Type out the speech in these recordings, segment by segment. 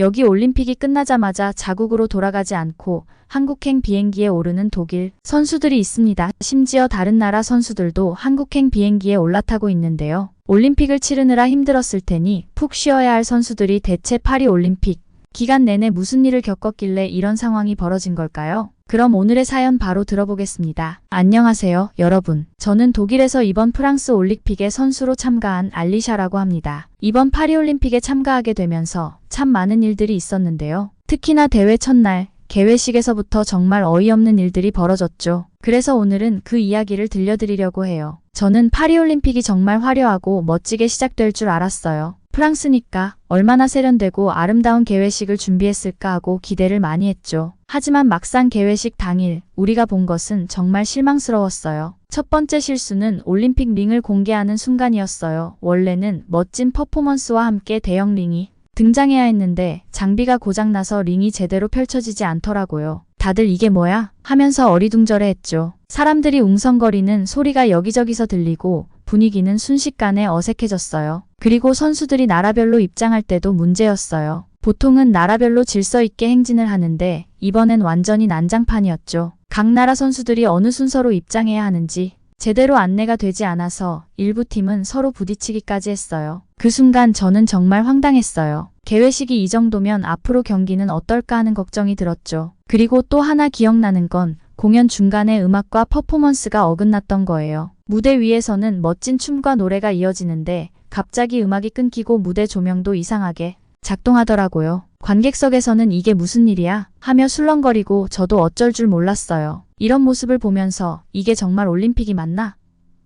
여기 올림픽이 끝나자마자 자국으로 돌아가지 않고 한국행 비행기에 오르는 독일 선수들이 있습니다. 심지어 다른 나라 선수들도 한국행 비행기에 올라타고 있는데요. 올림픽을 치르느라 힘들었을 테니 푹 쉬어야 할 선수들이 대체 파리 올림픽 기간 내내 무슨 일을 겪었길래 이런 상황이 벌어진 걸까요? 그럼 오늘의 사연 바로 들어보겠습니다. 안녕하세요, 여러분. 저는 독일에서 이번 프랑스 올림픽에 선수로 참가한 알리샤라고 합니다. 이번 파리올림픽에 참가하게 되면서 참 많은 일들이 있었는데요. 특히나 대회 첫날, 개회식에서부터 정말 어이없는 일들이 벌어졌죠. 그래서 오늘은 그 이야기를 들려드리려고 해요. 저는 파리올림픽이 정말 화려하고 멋지게 시작될 줄 알았어요. 프랑스니까 얼마나 세련되고 아름다운 개회식을 준비했을까 하고 기대를 많이 했죠. 하지만 막상 개회식 당일 우리가 본 것은 정말 실망스러웠어요. 첫 번째 실수는 올림픽 링을 공개하는 순간이었어요. 원래는 멋진 퍼포먼스와 함께 대형 링이 등장해야 했는데 장비가 고장나서 링이 제대로 펼쳐지지 않더라고요. 다들 이게 뭐야? 하면서 어리둥절해했죠. 사람들이 웅성거리는 소리가 여기저기서 들리고 분위기는 순식간에 어색해졌어요. 그리고 선수들이 나라별로 입장할 때도 문제였어요. 보통은 나라별로 질서 있게 행진을 하는데 이번엔 완전히 난장판이었죠. 각 나라 선수들이 어느 순서로 입장해야 하는지 제대로 안내가 되지 않아서 일부 팀은 서로 부딪히기까지 했어요. 그 순간 저는 정말 황당했어요. 개회식이 이 정도면 앞으로 경기는 어떨까 하는 걱정이 들었죠. 그리고 또 하나 기억나는 건 공연 중간에 음악과 퍼포먼스가 어긋났던 거예요. 무대 위에서는 멋진 춤과 노래가 이어지는데 갑자기 음악이 끊기고 무대 조명도 이상하게 작동하더라고요. 관객석에서는 이게 무슨 일이야? 하며 술렁거리고 저도 어쩔 줄 몰랐어요. 이런 모습을 보면서 이게 정말 올림픽이 맞나?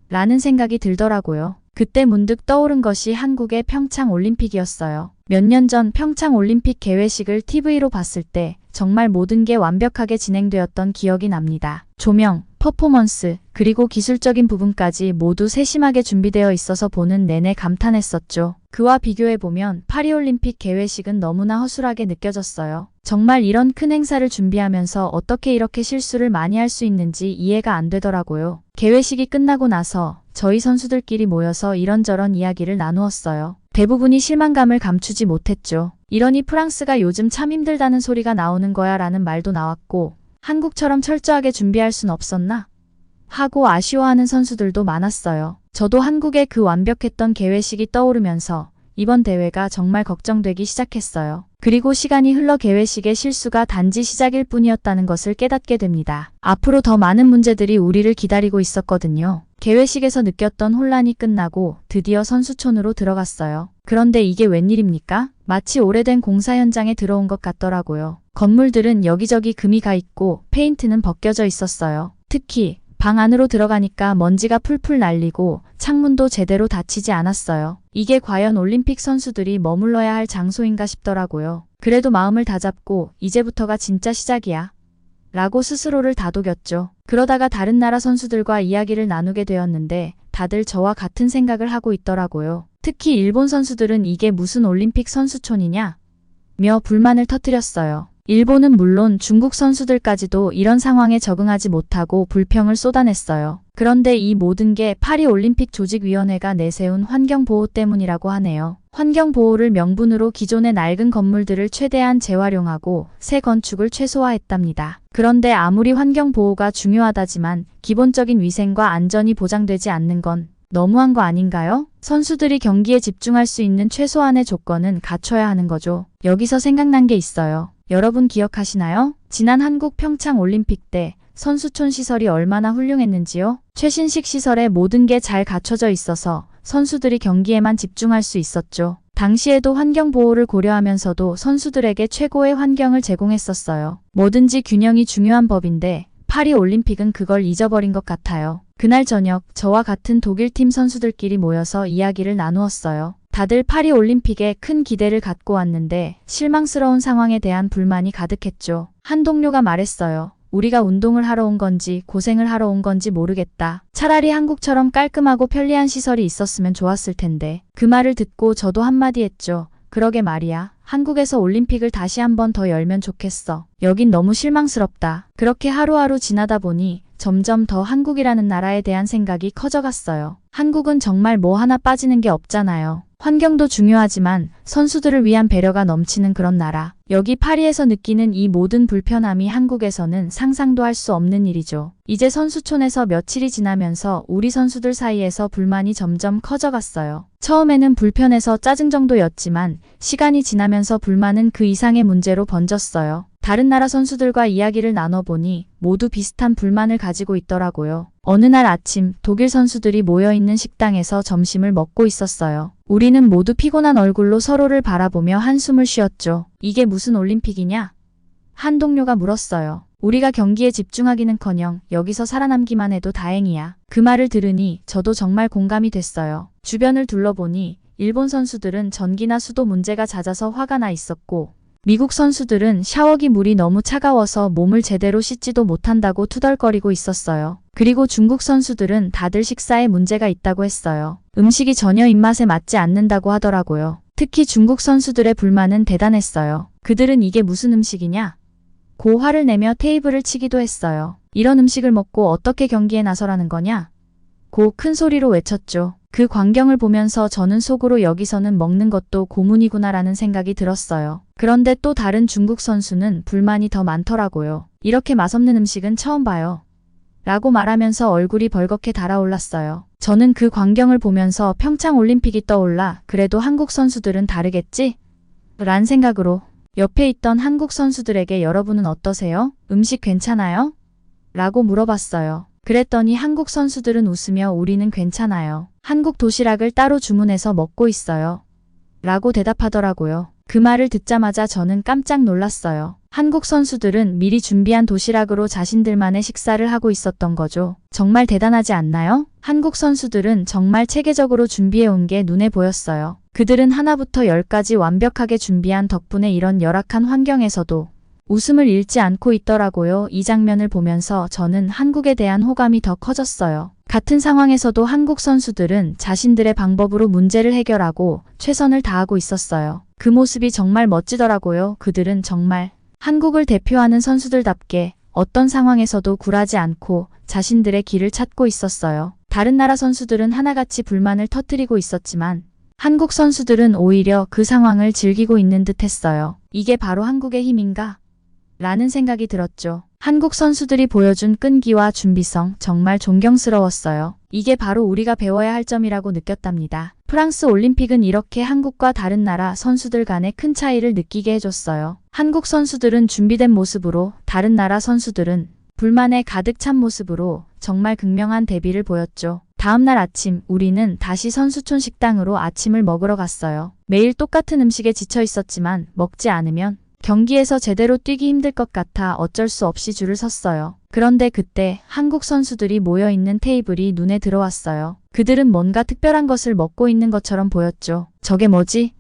라는 생각이 들더라고요. 그때 문득 떠오른 것이 한국의 평창 올림픽이었어요. 몇 년 전 평창 올림픽 개회식을 TV로 봤을 때 정말 모든 게 완벽하게 진행되었던 기억이 납니다. 조명, 퍼포먼스, 그리고 기술적인 부분까지 모두 세심하게 준비되어 있어서 보는 내내 감탄했었죠. 그와 비교해보면 파리올림픽 개회식은 너무나 허술하게 느껴졌어요. 정말 이런 큰 행사를 준비하면서 어떻게 이렇게 실수를 많이 할 수 있는지 이해가 안 되더라고요. 개회식이 끝나고 나서 저희 선수들끼리 모여서 이런저런 이야기를 나누었어요. 대부분이 실망감을 감추지 못했죠. 이러니 프랑스가 요즘 참 힘들다는 소리가 나오는 거야 라는 말도 나왔고 한국처럼 철저하게 준비할 순 없었나? 하고 아쉬워하는 선수들도 많았어요. 저도 한국의 그 완벽했던 개회식이 떠오르면서 이번 대회가 정말 걱정되기 시작했어요. 그리고 시간이 흘러 개회식의 실수가 단지 시작일 뿐이었다는 것을 깨닫게 됩니다. 앞으로 더 많은 문제들이 우리를 기다리고 있었거든요. 개회식에서 느꼈던 혼란이 끝나고 드디어 선수촌으로 들어갔어요. 그런데 이게 웬일입니까? 마치 오래된 공사 현장에 들어온 것 같더라고요. 건물들은 여기저기 금이 가 있고 페인트는 벗겨져 있었어요. 특히 방 안으로 들어가니까 먼지가 풀풀 날리고 창문도 제대로 닫히지 않았어요. 이게 과연 올림픽 선수들이 머물러야 할 장소인가 싶더라고요. 그래도 마음을 다잡고 이제부터가 진짜 시작이야 라고 스스로를 다독였죠. 그러다가 다른 나라 선수들과 이야기를 나누게 되었는데 다들 저와 같은 생각을 하고 있더라고요. 특히 일본 선수들은 이게 무슨 올림픽 선수촌이냐? 며 불만을 터뜨렸어요. 일본은 물론 중국 선수들까지도 이런 상황에 적응하지 못하고 불평을 쏟아냈어요. 그런데 이 모든 게 파리올림픽 조직위원회가 내세운 환경보호 때문이라고 하네요. 환경보호를 명분으로 기존의 낡은 건물들을 최대한 재활용하고 새 건축을 최소화했답니다. 그런데 아무리 환경보호가 중요하다지만 기본적인 위생과 안전이 보장되지 않는 건 너무한 거 아닌가요? 선수들이 경기에 집중할 수 있는 최소한의 조건은 갖춰야 하는 거죠. 여기서 생각난 게 있어요. 여러분 기억하시나요? 지난 한국 평창 올림픽 때 선수촌 시설이 얼마나 훌륭했는지요? 최신식 시설에 모든 게 잘 갖춰져 있어서 선수들이 경기에만 집중할 수 있었죠. 당시에도 환경보호를 고려하면서도 선수들에게 최고의 환경을 제공했었어요. 뭐든지 균형이 중요한 법인데 파리 올림픽은 그걸 잊어버린 것 같아요. 그날 저녁 저와 같은 독일팀 선수들끼리 모여서 이야기를 나누었어요. 다들 파리 올림픽에 큰 기대를 갖고 왔는데 실망스러운 상황에 대한 불만이 가득했죠. 한 동료가 말했어요. 우리가 운동을 하러 온 건지 고생을 하러 온 건지 모르겠다. 차라리 한국처럼 깔끔하고 편리한 시설이 있었으면 좋았을 텐데. 그 말을 듣고 저도 한마디 했죠. 그러게 말이야. 한국에서 올림픽을 다시 한 번 더 열면 좋겠어. 여긴 너무 실망스럽다. 그렇게 하루하루 지나다 보니 점점 더 한국이라는 나라에 대한 생각이 커져갔어요. 한국은 정말 뭐 하나 빠지는 게 없잖아요. 환경도 중요하지만 선수들을 위한 배려가 넘치는 그런 나라. 여기 파리에서 느끼는 이 모든 불편함이 한국에서는 상상도 할 수 없는 일이죠. 이제 선수촌에서 며칠이 지나면서 우리 선수들 사이에서 불만이 점점 커져갔어요. 처음에는 불편해서 짜증 정도였지만 시간이 지나면서 불만은 그 이상의 문제로 번졌어요. 다른 나라 선수들과 이야기를 나눠보니 모두 비슷한 불만을 가지고 있더라고요. 어느 날 아침 독일 선수들이 모여있는 식당에서 점심을 먹고 있었어요. 우리는 모두 피곤한 얼굴로 서로를 바라보며 한숨을 쉬었죠. 이게 무슨 올림픽이냐? 한 동료가 물었어요. 우리가 경기에 집중하기는커녕 여기서 살아남기만 해도 다행이야. 그 말을 들으니 저도 정말 공감이 됐어요. 주변을 둘러보니 일본 선수들은 전기나 수도 문제가 잦아서 화가 나 있었고 미국 선수들은 샤워기 물이 너무 차가워서 몸을 제대로 씻지도 못한다고 투덜거리고 있었어요. 그리고 중국 선수들은 다들 식사에 문제가 있다고 했어요. 음식이 전혀 입맛에 맞지 않는다고 하더라고요. 특히 중국 선수들의 불만은 대단했어요. 그들은 이게 무슨 음식이냐? 고 화를 내며 테이블을 치기도 했어요. 이런 음식을 먹고 어떻게 경기에 나서라는 거냐? 고 큰 소리로 외쳤죠. 그 광경을 보면서 저는 속으로 여기서는 먹는 것도 고문이구나라는 생각이 들었어요. 그런데 또 다른 중국 선수는 불만이 더 많더라고요. 이렇게 맛없는 음식은 처음 봐요. 라고 말하면서 얼굴이 벌겋게 달아올랐어요. 저는 그 광경을 보면서 평창 올림픽이 떠올라 그래도 한국 선수들은 다르겠지? 란 생각으로 옆에 있던 한국 선수들에게 여러분은 어떠세요? 음식 괜찮아요? 라고 물어봤어요. 그랬더니 한국 선수들은 웃으며 우리는 괜찮아요. 한국 도시락을 따로 주문해서 먹고 있어요. 라고 대답하더라고요. 그 말을 듣자마자 저는 깜짝 놀랐어요. 한국 선수들은 미리 준비한 도시락으로 자신들만의 식사를 하고 있었던 거죠. 정말 대단하지 않나요? 한국 선수들은 정말 체계적으로 준비해온 게 눈에 보였어요. 그들은 하나부터 열까지 완벽하게 준비한 덕분에 이런 열악한 환경에서도 웃음을 잃지 않고 있더라고요. 이 장면을 보면서 저는 한국에 대한 호감이 더 커졌어요. 같은 상황에서도 한국 선수들은 자신들의 방법으로 문제를 해결하고 최선을 다하고 있었어요. 그 모습이 정말 멋지더라고요. 그들은 정말 한국을 대표하는 선수들답게 어떤 상황에서도 굴하지 않고 자신들의 길을 찾고 있었어요. 다른 나라 선수들은 하나같이 불만을 터뜨리고 있었지만 한국 선수들은 오히려 그 상황을 즐기고 있는 듯 했어요. 이게 바로 한국의 힘인가? 라는 생각이 들었죠. 한국 선수들이 보여준 끈기와 준비성 정말 존경스러웠어요. 이게 바로 우리가 배워야 할 점이라고 느꼈답니다. 프랑스 올림픽은 이렇게 한국과 다른 나라 선수들 간의 큰 차이를 느끼게 해줬어요. 한국 선수들은 준비된 모습으로, 다른 나라 선수들은 불만에 가득 찬 모습으로 정말 극명한 대비를 보였죠. 다음날 아침 우리는 다시 선수촌 식당으로 아침을 먹으러 갔어요. 매일 똑같은 음식에 지쳐 있었지만 먹지 않으면 경기에서 제대로 뛰기 힘들 것 같아 어쩔 수 없이 줄을 섰어요. 그런데 그때 한국 선수들이 모여있는 테이블이 눈에 들어왔어요. 그들은 뭔가 특별한 것을 먹고 있는 것처럼 보였죠. 저게 뭐지?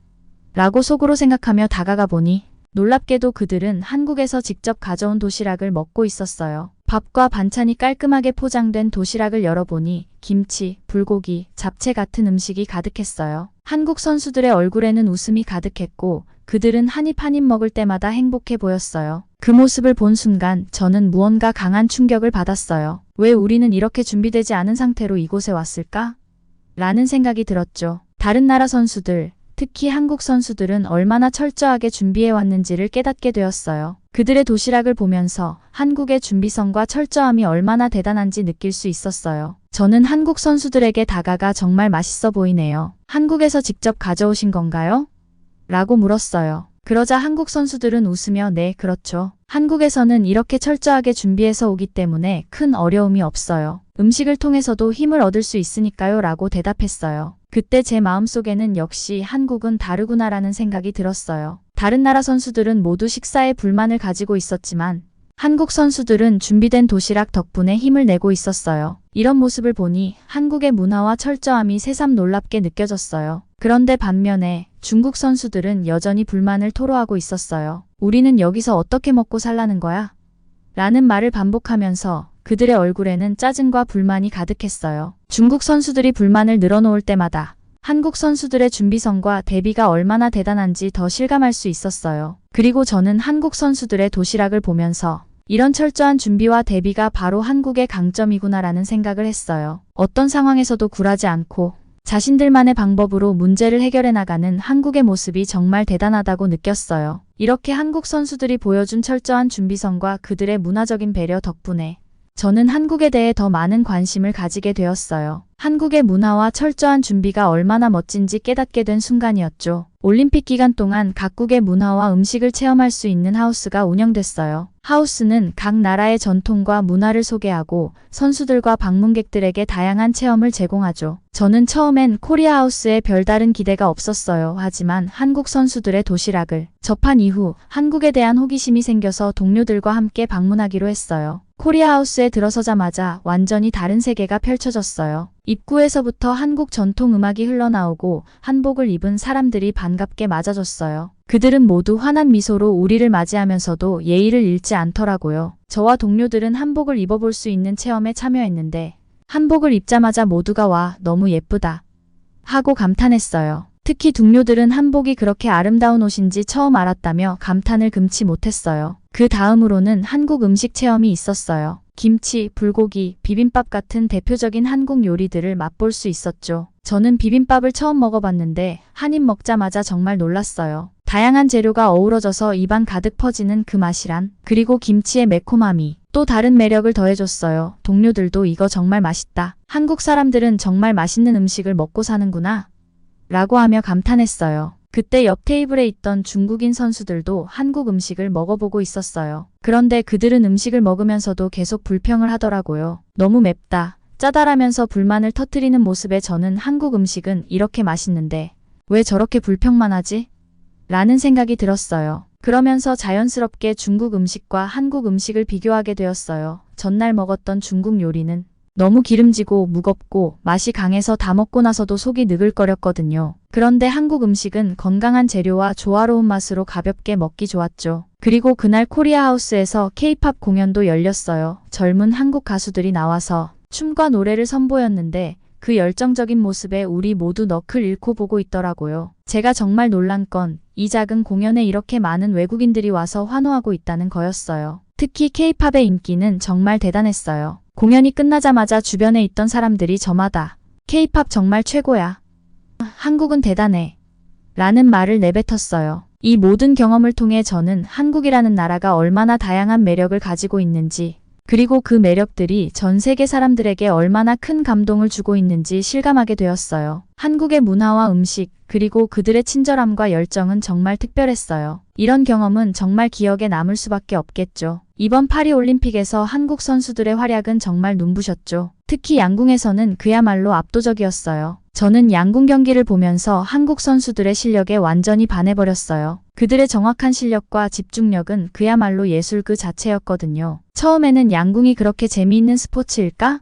라고 속으로 생각하며 다가가 보니 놀랍게도 그들은 한국에서 직접 가져온 도시락을 먹고 있었어요. 밥과 반찬이 깔끔하게 포장된 도시락을 열어보니 김치, 불고기, 잡채 같은 음식이 가득했어요. 한국 선수들의 얼굴에는 웃음이 가득했고 그들은 한 입 한 입 먹을 때마다 행복해 보였어요. 그 모습을 본 순간 저는 무언가 강한 충격을 받았어요. 왜 우리는 이렇게 준비되지 않은 상태로 이곳에 왔을까? 라는 생각이 들었죠. 다른 나라 선수들, 특히 한국 선수들은 얼마나 철저하게 준비해 왔는지를 깨닫게 되었어요. 그들의 도시락을 보면서 한국의 준비성과 철저함이 얼마나 대단한지 느낄 수 있었어요. 저는 한국 선수들에게 다가가 정말 맛있어 보이네요. 한국에서 직접 가져오신 건가요? 라고 물었어요. 그러자 한국 선수들은 웃으며 네, 그렇죠. 한국에서는 이렇게 철저하게 준비해서 오기 때문에 큰 어려움이 없어요. 음식을 통해서도 힘을 얻을 수 있으니까요. 라고 대답했어요. 그때 제 마음속에는 역시 한국은 다르구나라는 생각이 들었어요. 다른 나라 선수들은 모두 식사에 불만을 가지고 있었지만 한국 선수들은 준비된 도시락 덕분에 힘을 내고 있었어요. 이런 모습을 보니 한국의 문화와 철저함이 새삼 놀랍게 느껴졌어요. 그런데 반면에 중국 선수들은 여전히 불만을 토로하고 있었어요. 우리는 여기서 어떻게 먹고 살라는 거야? 라는 말을 반복하면서 그들의 얼굴에는 짜증과 불만이 가득했어요. 중국 선수들이 불만을 늘어놓을 때마다 한국 선수들의 준비성과 대비가 얼마나 대단한지 더 실감할 수 있었어요. 그리고 저는 한국 선수들의 도시락을 보면서 이런 철저한 준비와 대비가 바로 한국의 강점이구나라는 생각을 했어요. 어떤 상황에서도 굴하지 않고 자신들만의 방법으로 문제를 해결해 나가는 한국의 모습이 정말 대단하다고 느꼈어요. 이렇게 한국 선수들이 보여준 철저한 준비성과 그들의 문화적인 배려 덕분에 저는 한국에 대해 더 많은 관심을 가지게 되었어요. 한국의 문화와 철저한 준비가 얼마나 멋진지 깨닫게 된 순간이었죠. 올림픽 기간 동안 각국의 문화와 음식을 체험할 수 있는 하우스가 운영됐어요. 하우스는 각 나라의 전통과 문화를 소개하고 선수들과 방문객들에게 다양한 체험을 제공하죠. 저는 처음엔 코리아 하우스에 별다른 기대가 없었어요. 하지만 한국 선수들의 도시락을 접한 이후 한국에 대한 호기심이 생겨서 동료들과 함께 방문하기로 했어요. 코리아 하우스에 들어서자마자 완전히 다른 세계가 펼쳐졌어요. 입구에서부터 한국 전통 음악이 흘러나오고 한복을 입은 사람들이 반갑게 맞아줬어요. 그들은 모두 환한 미소로 우리를 맞이하면서도 예의를 잃지 않더라고요. 저와 동료들은 한복을 입어볼 수 있는 체험에 참여했는데 한복을 입자마자 모두가 와, 너무 예쁘다 하고 감탄했어요. 특히 동료들은 한복이 그렇게 아름다운 옷인지 처음 알았다며 감탄을 금치 못했어요. 그 다음으로는 한국 음식 체험이 있었어요. 김치, 불고기, 비빔밥 같은 대표적인 한국 요리들을 맛볼 수 있었죠. 저는 비빔밥을 처음 먹어봤는데 한 입 먹자마자 정말 놀랐어요. 다양한 재료가 어우러져서 입안 가득 퍼지는 그 맛이란, 그리고 김치의 매콤함이 또 다른 매력을 더해줬어요. 동료들도 이거 정말 맛있다. 한국 사람들은 정말 맛있는 음식을 먹고 사는구나 라고 하며 감탄했어요. 그때 옆 테이블에 있던 중국인 선수들도 한국 음식을 먹어보고 있었어요. 그런데 그들은 음식을 먹으면서도 계속 불평을 하더라고요. 너무 맵다, 짜다라면서 불만을 터뜨리는 모습에 저는 한국 음식은 이렇게 맛있는데 왜 저렇게 불평만 하지? 라는 생각이 들었어요. 그러면서 자연스럽게 중국 음식과 한국 음식을 비교하게 되었어요. 전날 먹었던 중국 요리는 너무 기름지고 무겁고 맛이 강해서 다 먹고 나서도 속이 느글거렸거든요. 그런데 한국 음식은 건강한 재료와 조화로운 맛으로 가볍게 먹기 좋았죠. 그리고 그날 코리아 하우스에서 K-팝 공연도 열렸어요. 젊은 한국 가수들이 나와서 춤과 노래를 선보였는데 그 열정적인 모습에 우리 모두 넋을 잃고 보고 있더라고요. 제가 정말 놀란 건 이 작은 공연에 이렇게 많은 외국인들이 와서 환호하고 있다는 거였어요. 특히 K-팝의 인기는 정말 대단했어요. 공연이 끝나자마자 주변에 있던 사람들이 저마다 K-팝 정말 최고야, 한국은 대단해 라는 말을 내뱉었어요. 이 모든 경험을 통해 저는 한국이라는 나라가 얼마나 다양한 매력을 가지고 있는지, 그리고 그 매력들이 전 세계 사람들에게 얼마나 큰 감동을 주고 있는지 실감하게 되었어요. 한국의 문화와 음식, 그리고 그들의 친절함과 열정은 정말 특별했어요. 이런 경험은 정말 기억에 남을 수밖에 없겠죠. 이번 파리올림픽에서 한국 선수들의 활약은 정말 눈부셨죠. 특히 양궁에서는 그야말로 압도적이었어요. 저는 양궁 경기를 보면서 한국 선수들의 실력에 완전히 반해버렸어요. 그들의 정확한 실력과 집중력은 그야말로 예술 그 자체였거든요. 처음에는 양궁이 그렇게 재미있는 스포츠일까?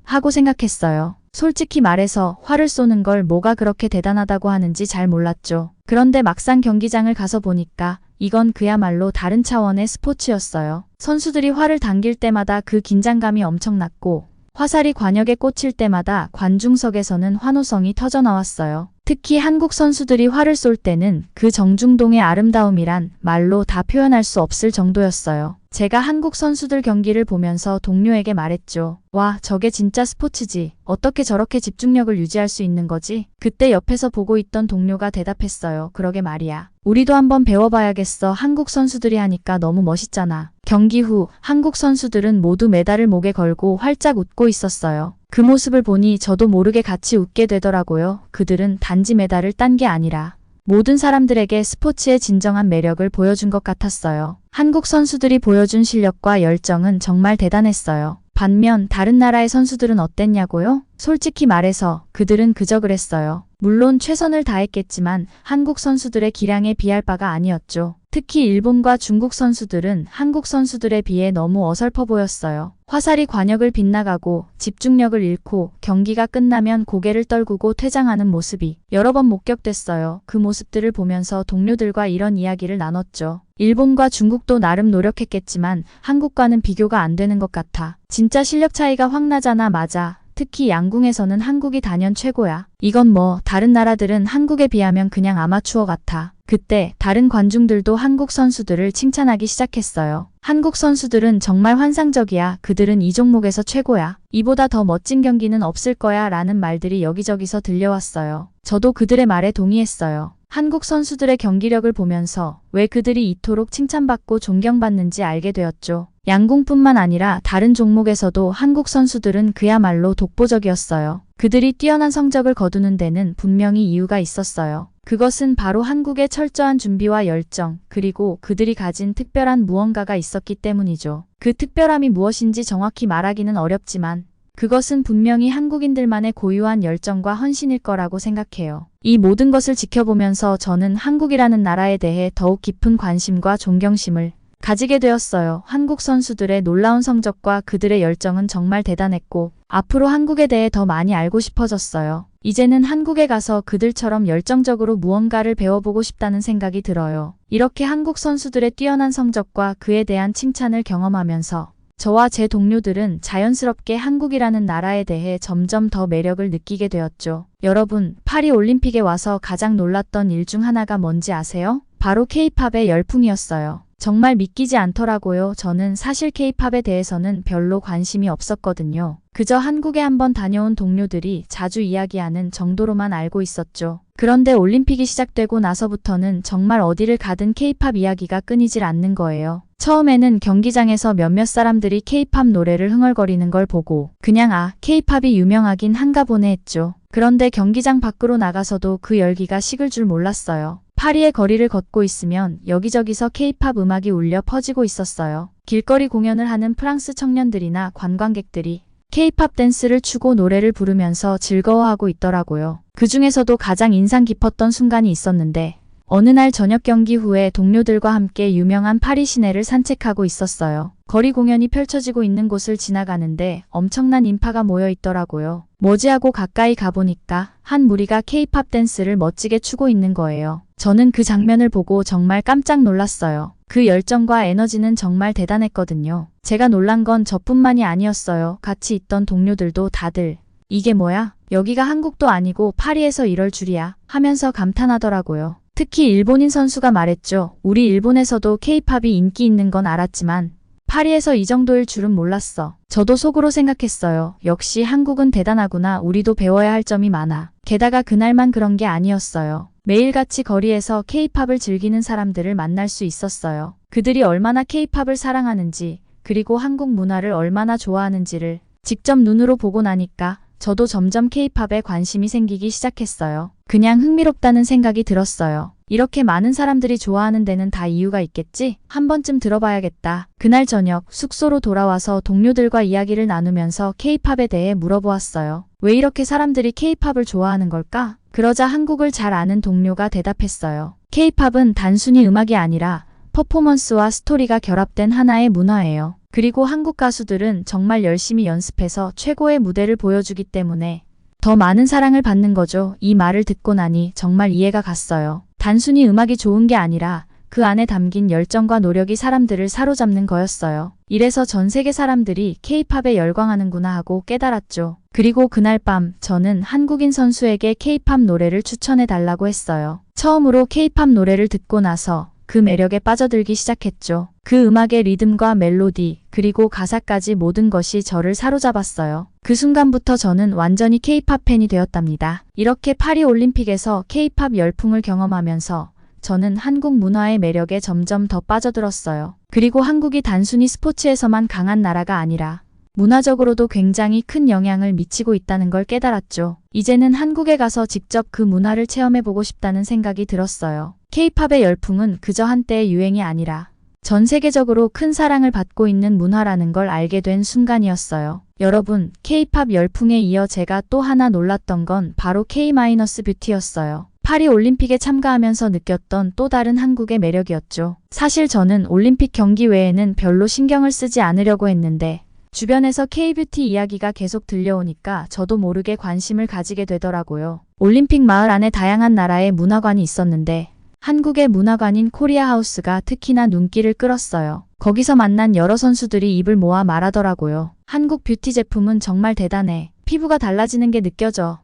하고 생각했어요. 솔직히 말해서 활을 쏘는 걸 뭐가 그렇게 대단하다고 하는지 잘 몰랐죠. 그런데 막상 경기장을 가서 보니까 이건 그야말로 다른 차원의 스포츠였어요. 선수들이 활을 당길 때마다 그 긴장감이 엄청났고 화살이 관역에 꽂힐 때마다 관중석에서는 환호성이 터져나왔어요. 특히 한국 선수들이 활을 쏠 때는 그 정중동의 아름다움이란 말로 다 표현할 수 없을 정도였어요. 제가 한국 선수들 경기를 보면서 동료에게 말했죠. 와, 저게 진짜 스포츠지. 어떻게 저렇게 집중력을 유지할 수 있는 거지? 그때 옆에서 보고 있던 동료가 대답했어요. 그러게 말이야. 우리도 한번 배워봐야겠어. 한국 선수들이 하니까 너무 멋있잖아. 경기 후 한국 선수들은 모두 메달을 목에 걸고 활짝 웃고 있었어요. 그 모습을 보니 저도 모르게 같이 웃게 되더라고요. 그들은 단지 메달을 딴 게 아니라 모든 사람들에게 스포츠의 진정한 매력을 보여준 것 같았어요. 한국 선수들이 보여준 실력과 열정은 정말 대단했어요. 반면 다른 나라의 선수들은 어땠냐고요? 솔직히 말해서 그들은 그저 그랬어요. 물론 최선을 다했겠지만 한국 선수들의 기량에 비할 바가 아니었죠. 특히 일본과 중국 선수들은 한국 선수들에 비해 너무 어설퍼 보였어요. 화살이 관역을 빗나가고 집중력을 잃고 경기가 끝나면 고개를 떨구고 퇴장하는 모습이 여러 번 목격됐어요. 그 모습들을 보면서 동료들과 이런 이야기를 나눴죠. 일본과 중국도 나름 노력했겠지만 한국과는 비교가 안 되는 것 같아. 진짜 실력 차이가 확 나잖아. 맞아. 특히 양궁에서는 한국이 단연 최고야. 이건 뭐 다른 나라들은 한국에 비하면 그냥 아마추어 같아. 그때 다른 관중들도 한국 선수들을 칭찬하기 시작했어요. 한국 선수들은 정말 환상적이야. 그들은 이 종목에서 최고야. 이보다 더 멋진 경기는 없을 거야. 라는 말들이 여기저기서 들려왔어요. 저도 그들의 말에 동의했어요. 한국 선수들의 경기력을 보면서 왜 그들이 이토록 칭찬받고 존경받는지 알게 되었죠. 양궁뿐만 아니라 다른 종목에서도 한국 선수들은 그야말로 독보적이었어요. 그들이 뛰어난 성적을 거두는 데는 분명히 이유가 있었어요. 그것은 바로 한국의 철저한 준비와 열정, 그리고 그들이 가진 특별한 무언가가 있었기 때문이죠. 그 특별함이 무엇인지 정확히 말하기는 어렵지만 그것은 분명히 한국인들만의 고유한 열정과 헌신일 거라고 생각해요. 이 모든 것을 지켜보면서 저는 한국이라는 나라에 대해 더욱 깊은 관심과 존경심을 가지게 되었어요. 한국 선수들의 놀라운 성적과 그들의 열정은 정말 대단했고 앞으로 한국에 대해 더 많이 알고 싶어졌어요. 이제는 한국에 가서 그들처럼 열정적으로 무언가를 배워보고 싶다는 생각이 들어요. 이렇게 한국 선수들의 뛰어난 성적과 그에 대한 칭찬을 경험하면서 저와 제 동료들은 자연스럽게 한국이라는 나라에 대해 점점 더 매력을 느끼게 되었죠. 여러분, 파리 올림픽에 와서 가장 놀랐던 일 중 하나가 뭔지 아세요? 바로 K-팝의 열풍이었어요. 정말 믿기지 않더라고요. 저는 사실 K-팝에 대해서는 별로 관심이 없었거든요. 그저 한국에 한번 다녀온 동료들이 자주 이야기하는 정도로만 알고 있었죠. 그런데 올림픽이 시작되고 나서부터는 정말 어디를 가든 K-팝 이야기가 끊이질 않는 거예요. 처음에는 경기장에서 몇몇 사람들이 K-팝 노래를 흥얼거리는 걸 보고 그냥 K-팝이 유명하긴 한가 보네 했죠. 그런데 경기장 밖으로 나가서도 그 열기가 식을 줄 몰랐어요. 파리의 거리를 걷고 있으면 여기저기서 K-팝 음악이 울려 퍼지고 있었어요. 길거리 공연을 하는 프랑스 청년들이나 관광객들이 K-팝 댄스를 추고 노래를 부르면서 즐거워하고 있더라고요. 그 중에서도 가장 인상 깊었던 순간이 있었는데 어느 날 저녁 경기 후에 동료들과 함께 유명한 파리 시내를 산책하고 있었어요. 거리 공연이 펼쳐지고 있는 곳을 지나가는데 엄청난 인파가 모여 있더라고요. 뭐지 하고 가까이 가보니까 한 무리가 K-팝 댄스를 멋지게 추고 있는 거예요. 저는 그 장면을 보고 정말 깜짝 놀랐어요. 그 열정과 에너지는 정말 대단했거든요. 제가 놀란 건 저뿐만이 아니었어요. 같이 있던 동료들도 다들 이게 뭐야? 여기가 한국도 아니고 파리에서 이럴 줄이야 하면서 감탄하더라고요. 특히 일본인 선수가 말했죠. 우리 일본에서도 K-팝이 인기 있는 건 알았지만 파리에서 이 정도일 줄은 몰랐어. 저도 속으로 생각했어요. 역시 한국은 대단하구나. 우리도 배워야 할 점이 많아. 게다가 그날만 그런 게 아니었어요. 매일같이 거리에서 K-팝을 즐기는 사람들을 만날 수 있었어요. 그들이 얼마나 K-팝을 사랑하는지, 그리고 한국 문화를 얼마나 좋아하는지를 직접 눈으로 보고 나니까 저도 점점 K-팝에 관심이 생기기 시작했어요. 그냥 흥미롭다는 생각이 들었어요. 이렇게 많은 사람들이 좋아하는 데는 다 이유가 있겠지? 한 번쯤 들어봐야겠다. 그날 저녁 숙소로 돌아와서 동료들과 이야기를 나누면서 K-팝에 대해 물어보았어요. 왜 이렇게 사람들이 K-팝을 좋아하는 걸까? 그러자 한국을 잘 아는 동료가 대답했어요. K-팝은 단순히 음악이 아니라 퍼포먼스와 스토리가 결합된 하나의 문화예요. 그리고 한국 가수들은 정말 열심히 연습해서 최고의 무대를 보여주기 때문에 더 많은 사랑을 받는 거죠. 이 말을 듣고 나니 정말 이해가 갔어요. 단순히 음악이 좋은 게 아니라 그 안에 담긴 열정과 노력이 사람들을 사로잡는 거였어요. 이래서 전 세계 사람들이 K-팝에 열광하는구나 하고 깨달았죠. 그리고 그날 밤 저는 한국인 선수에게 K-팝 노래를 추천해 달라고 했어요. 처음으로 K-팝 노래를 듣고 나서 그 매력에 빠져들기 시작했죠. 그 음악의 리듬과 멜로디, 그리고 가사까지 모든 것이 저를 사로잡았어요. 그 순간부터 저는 완전히 K-팝 팬이 되었답니다. 이렇게 파리 올림픽에서 K-팝 열풍을 경험하면서 저는 한국 문화의 매력에 점점 더 빠져들었어요. 그리고 한국이 단순히 스포츠에서만 강한 나라가 아니라 문화적으로도 굉장히 큰 영향을 미치고 있다는 걸 깨달았죠. 이제는 한국에 가서 직접 그 문화를 체험해보고 싶다는 생각이 들었어요. K-팝의 열풍은 그저 한때의 유행이 아니라 전 세계적으로 큰 사랑을 받고 있는 문화라는 걸 알게 된 순간이었어요. 여러분, K-팝 열풍에 이어 제가 또 하나 놀랐던 건 바로 K-뷰티였어요. 파리 올림픽에 참가하면서 느꼈던 또 다른 한국의 매력이었죠. 사실 저는 올림픽 경기 외에는 별로 신경을 쓰지 않으려고 했는데 주변에서 K-뷰티 이야기가 계속 들려오니까 저도 모르게 관심을 가지게 되더라고요. 올림픽 마을 안에 다양한 나라의 문화관이 있었는데 한국의 문화관인 코리아하우스가 특히나 눈길을 끌었어요. 거기서 만난 여러 선수들이 입을 모아 말하더라고요. 한국 뷰티 제품은 정말 대단해. 피부가 달라지는 게 느껴져.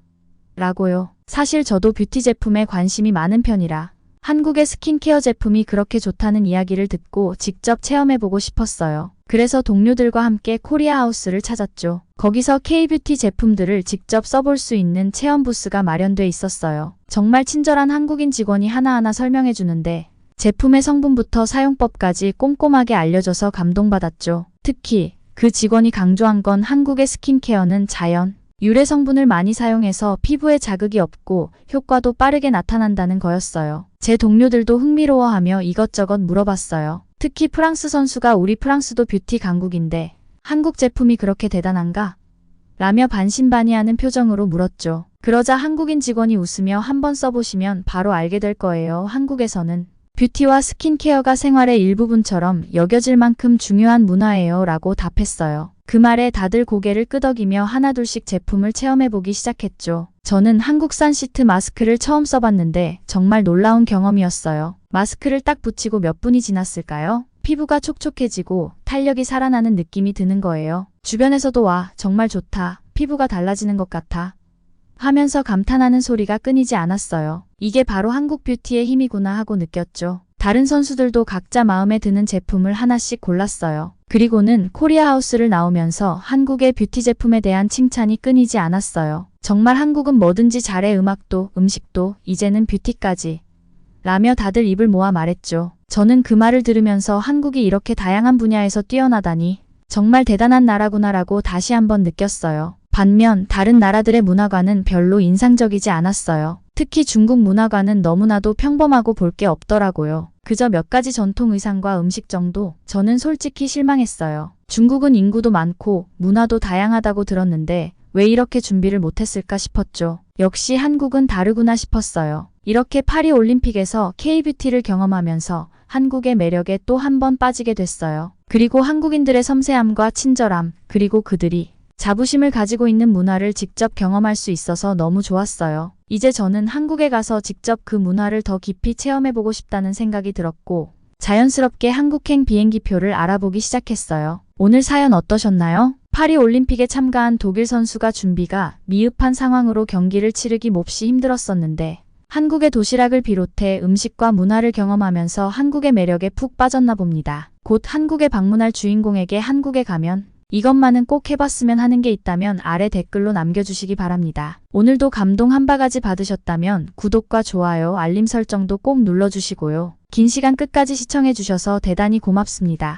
라고요. 사실 저도 뷰티 제품에 관심이 많은 편이라 한국의 스킨케어 제품이 그렇게 좋다는 이야기를 듣고 직접 체험해보고 싶었어요. 그래서 동료들과 함께 코리아하우스를 찾았죠. 거기서 K-뷰티 제품들을 직접 써볼 수 있는 체험 부스가 마련돼 있었어요. 정말 친절한 한국인 직원이 하나하나 설명해주는데 제품의 성분부터 사용법까지 꼼꼼하게 알려줘서 감동받았죠. 특히 그 직원이 강조한 건 한국의 스킨케어는 자연, 유래 성분을 많이 사용해서 피부에 자극이 없고 효과도 빠르게 나타난다는 거였어요. 제 동료들도 흥미로워하며 이것저것 물어봤어요. 특히 프랑스 선수가 우리 프랑스도 뷰티 강국인데 한국 제품이 그렇게 대단한가? 라며 반신반의하는 표정으로 물었죠. 그러자 한국인 직원이 웃으며 한번 써보시면 바로 알게 될 거예요. 한국에서는 뷰티와 스킨케어가 생활의 일부분처럼 여겨질 만큼 중요한 문화예요. 라고 답했어요. 그 말에 다들 고개를 끄덕이며 하나둘씩 제품을 체험해보기 시작했죠. 저는 한국산 시트 마스크를 처음 써봤는데 정말 놀라운 경험이었어요. 마스크를 딱 붙이고 몇 분이 지났을까요? 피부가 촉촉해지고 탄력이 살아나는 느낌이 드는 거예요. 주변에서도 와, 정말 좋다. 피부가 달라지는 것 같아. 하면서 감탄하는 소리가 끊이지 않았어요. 이게 바로 한국 뷰티의 힘이구나 하고 느꼈죠. 다른 선수들도 각자 마음에 드는 제품을 하나씩 골랐어요. 그리고는 코리아하우스를 나오면서 한국의 뷰티 제품에 대한 칭찬이 끊이지 않았어요. 정말 한국은 뭐든지 잘해. 음악도 음식도 이제는 뷰티까지. 라며 다들 입을 모아 말했죠. 저는 그 말을 들으면서 한국이 이렇게 다양한 분야에서 뛰어나다니 정말 대단한 나라구나라고 다시 한번 느꼈어요. 반면 다른 나라들의 문화관은 별로 인상적이지 않았어요. 특히 중국 문화관은 너무나도 평범하고 볼 게 없더라고요. 그저 몇 가지 전통 의상과 음식 정도. 저는 솔직히 실망했어요. 중국은 인구도 많고 문화도 다양하다고 들었는데 왜 이렇게 준비를 못했을까 싶었죠. 역시 한국은 다르구나 싶었어요. 이렇게 파리 올림픽에서 K-뷰티를 경험하면서 한국의 매력에 또 한 번 빠지게 됐어요. 그리고 한국인들의 섬세함과 친절함, 그리고 그들이 자부심을 가지고 있는 문화를 직접 경험할 수 있어서 너무 좋았어요. 이제 저는 한국에 가서 직접 그 문화를 더 깊이 체험해보고 싶다는 생각이 들었고 자연스럽게 한국행 비행기표를 알아보기 시작했어요. 오늘 사연 어떠셨나요? 파리 올림픽에 참가한 독일 선수가 준비가 미흡한 상황으로 경기를 치르기 몹시 힘들었었는데 한국의 도시락을 비롯해 음식과 문화를 경험하면서 한국의 매력에 푹 빠졌나 봅니다. 곧 한국에 방문할 주인공에게 한국에 가면 이것만은 꼭 해봤으면 하는 게 있다면 아래 댓글로 남겨주시기 바랍니다. 오늘도 감동 한 바가지 받으셨다면 구독과 좋아요, 알림 설정도 꼭 눌러주시고요. 긴 시간 끝까지 시청해주셔서 대단히 고맙습니다.